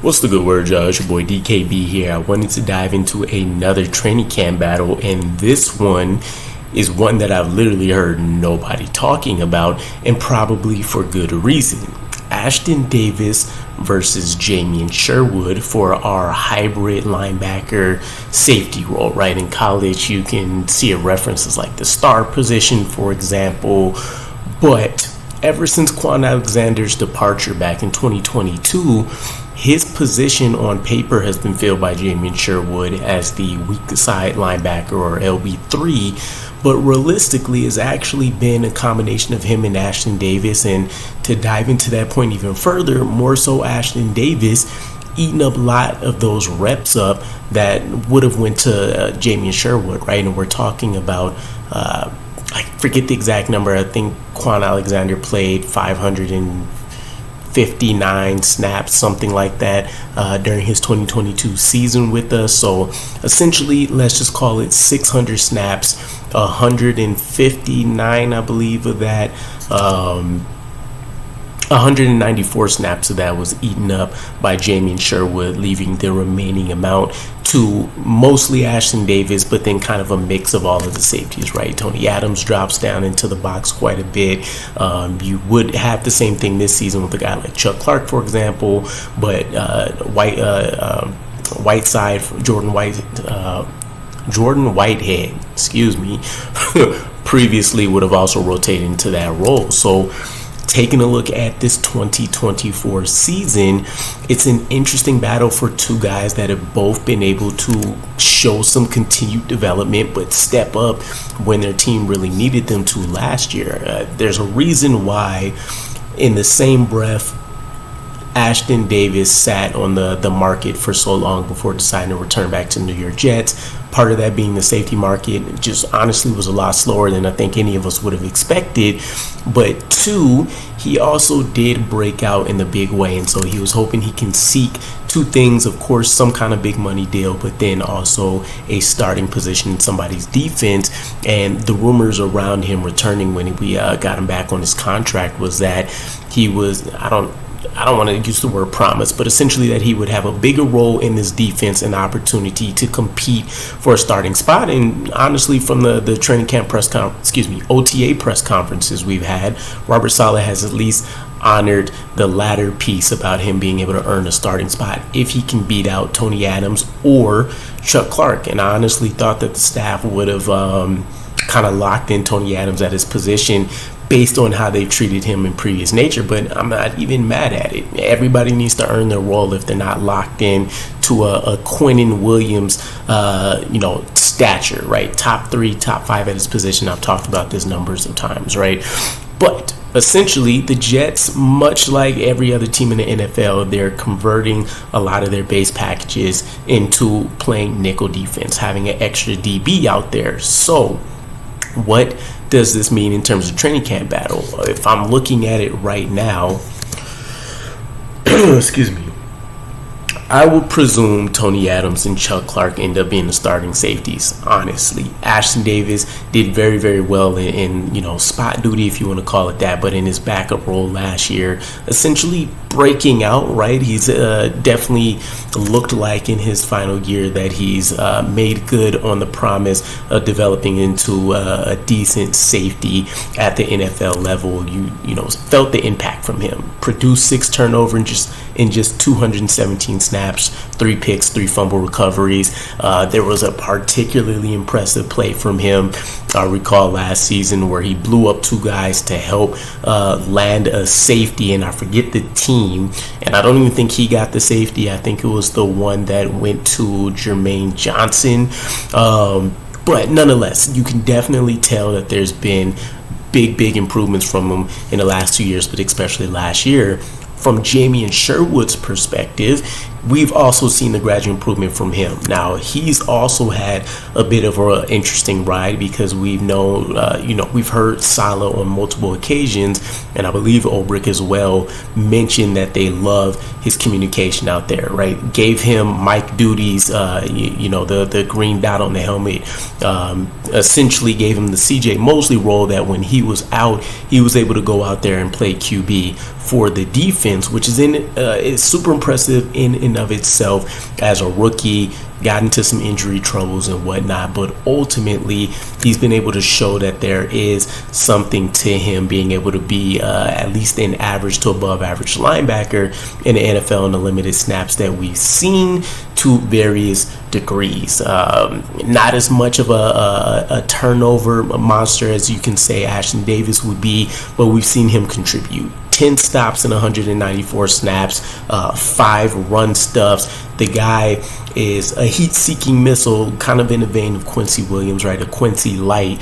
What's the good word, y'all? It's your boy DKB here. I wanted to dive into another training camp battle, and this one is one that I've literally heard nobody talking about, and probably for good reason. Ashtyn Davis versus Jamien Sherwood for our hybrid linebacker safety role, right? In college, you can see references like the star position, for example, but ever since Quan Alexander's departure back in 2022, his position on paper has been filled by Jamien Sherwood as the weak side linebacker, or LB3, but realistically it's actually been a combination of him and Ashtyn Davis. And to dive into that point even further, more so Ashtyn Davis eating up a lot of those reps up that would have went to Jamien Sherwood, right? And we're talking about I forget the exact number. I think Quan Alexander played 559 snaps, something like that, during his 2022 season with us. So essentially, let's just call it 600 snaps, 159, I believe, of that. 194 snaps of that was eaten up by Jamien Sherwood, leaving the remaining amount to mostly Ashtyn Davis, but then kind of a mix of all of the safeties, right? Tony Adams drops down into the box quite a bit. You would have the same thing this season with a guy like Chuck Clark, for example, but Whiteside, Jordan Whitehead, previously would have also rotated into that role. So taking a look at this 2024 season, it's an interesting battle for two guys that have both been able to show some continued development but step up when their team really needed them to last year. There's a reason why, in the same breath, Ashtyn Davis sat on the market for so long before deciding to return back to New York Jets. Part of that being the safety market just honestly was a lot slower than I think any of us would have expected. But two, he also did break out in the big way, and so he was hoping he can seek two things: of course, some kind of big money deal, but then also a starting position in somebody's defense. And the rumors around him returning when we got him back on his contract was that he was, I don't want to use the word promise, but essentially that he would have a bigger role in this defense and opportunity to compete for a starting spot. And honestly, from the training camp OTA press conferences we've had, Robert Saleh has at least honored the latter piece about him being able to earn a starting spot if he can beat out Tony Adams or Chuck Clark. And I honestly thought that the staff would have kind of locked in Tony Adams at his position based on how they've treated him in previous nature, but I'm not even mad at it. Everybody needs to earn their role if they're not locked in to a Quinnen Williams, stature, right? Top 3, top 5 at his position. I've talked about this numbers of times, right? But essentially, the Jets, much like every other team in the NFL, they're converting a lot of their base packages into playing nickel defense, having an extra DB out there. So what does this mean in terms of training camp battle? If I'm looking at it right now, I would presume Tony Adams and Chuck Clark end up being the starting safeties, honestly. Ashtyn Davis did very, very well in spot duty, if you want to call it that, but in his backup role last year, essentially breaking out, right? He's definitely looked like in his final year that he's made good on the promise of developing into a decent safety at the NFL level. You felt the impact from him. Produced 6 turnovers in just 217 snaps, 3 picks, 3 fumble recoveries. There was a particularly impressive play from him, I recall last season, where he blew up 2 guys to help land a safety, and I forget the team, and I don't even think he got the safety. I think it was the one that went to Jermaine Johnson. But nonetheless, you can definitely tell that there's been big improvements from him in the last 2 years, but especially last year. From Jamien Sherwood's perspective, we've also seen the gradual improvement from him. Now, he's also had a bit of an interesting ride because we've known, we've heard Saleh on multiple occasions, and I believe Ulbrich as well, mention that they love his communication out there, right? Gave him Mike duties, the green dot on the helmet, essentially gave him the CJ Mosley role that when he was out, he was able to go out there and play QB for the defense, which is super impressive in and of itself as a rookie, got into some injury troubles and whatnot, but ultimately he's been able to show that there is something to him being able to be at least an average to above average linebacker in the NFL in the limited snaps that we've seen to various degrees. Not as much of a turnover monster as you can say Ashtyn Davis would be, but we've seen him contribute. 10 stops in 194 snaps, 5 run stuffs. The guy is a heat-seeking missile, kind of in the vein of Quincy Williams, right? A Quincy light.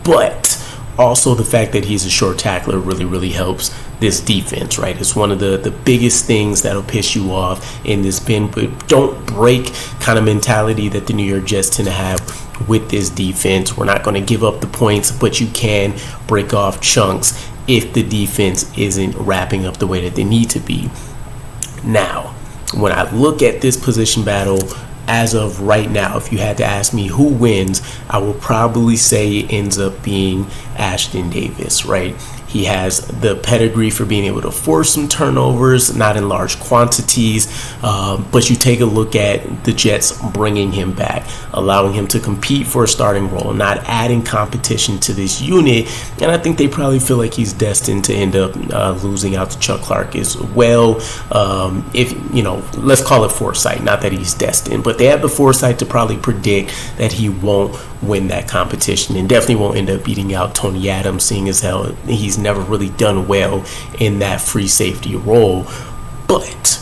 But also the fact that he's a short tackler really helps this defense, right? It's one of the biggest things that'll piss you off in this bend but don't break kind of mentality that the New York Jets tend to have with this defense. We're not going to give up the points, but you can break off chunks if the defense isn't wrapping up the way that they need to be. Now, when I look at this position battle as of right now, if you had to ask me who wins, I will probably say it ends up being Ashtyn Davis, right? He has the pedigree for being able to force some turnovers, not in large quantities, but you take a look at the Jets bringing him back, allowing him to compete for a starting role, not adding competition to this unit, and I think they probably feel like he's destined to end up losing out to Chuck Clark as well. If you know, let's call it foresight, not that he's destined, but they have the foresight to probably predict that he won't win that competition and definitely won't end up beating out Tony Adams, seeing as hell he's never really done well in that free safety role. But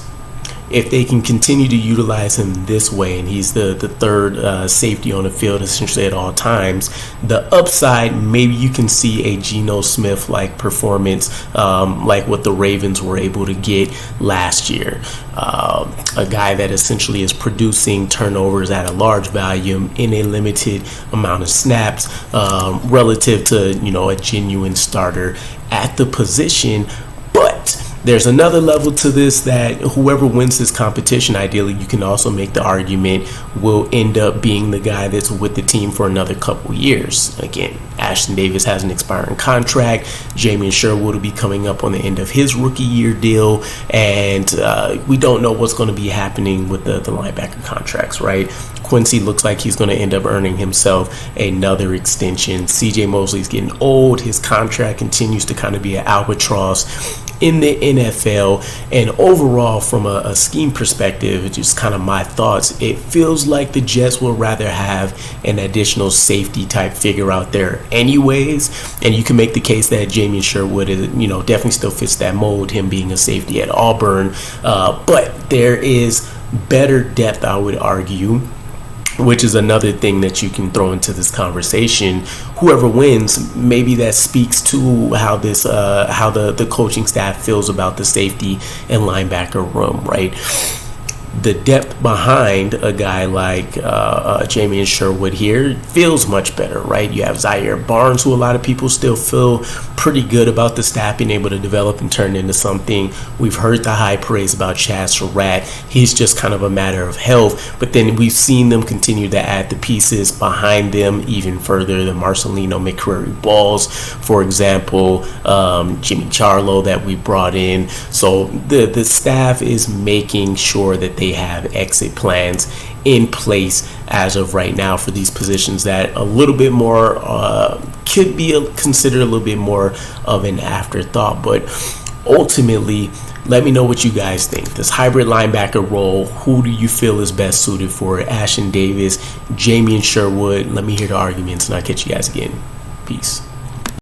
if they can continue to utilize him this way, and he's the third safety on the field essentially at all times, the upside, maybe you can see a Geno Smith-like performance like what the Ravens were able to get last year. A guy that essentially is producing turnovers at a large volume in a limited amount of snaps relative to, you know, a genuine starter at the position. But there's another level to this, that whoever wins this competition, ideally, you can also make the argument will end up being the guy that's with the team for another couple years. Again, Ashtyn Davis has an expiring contract. Jamien Sherwood will be coming up on the end of his rookie year deal, and we don't know what's going to be happening with the linebacker contracts, right? Quincy looks like he's going to end up earning himself another extension. CJ Mosley's getting old. His contract continues to kind of be an albatross in the NFL, and overall from a scheme perspective, just kind of my thoughts, it feels like the Jets will rather have an additional safety type figure out there anyways, and you can make the case that Jamien Sherwood is, you know, definitely still fits that mold, him being a safety at Auburn, but there is better depth, I would argue, which is another thing that you can throw into this conversation. Whoever wins, maybe that speaks to how this, how the coaching staff feels about the safety and linebacker room, right? The depth behind a guy like Jamien Sherwood here feels much better, right? You have Zaire Barnes, who a lot of people still feel pretty good about the staff being able to develop and turn into something. We've heard the high praise about Chaz Surratt. He's just kind of a matter of health, but then we've seen them continue to add the pieces behind them even further. The Marcelino McCreary Balls, for example, Jimmy Charlo that we brought in. So the staff is making sure that they have exit plans in place as of right now for these positions that a little bit more could be considered a little bit more of an afterthought. But ultimately, let me know what you guys think. This hybrid linebacker role, who do you feel is best suited for it? Ashtyn Davis, Jamien Sherwood? Let me hear the arguments, and I'll catch you guys again. Peace.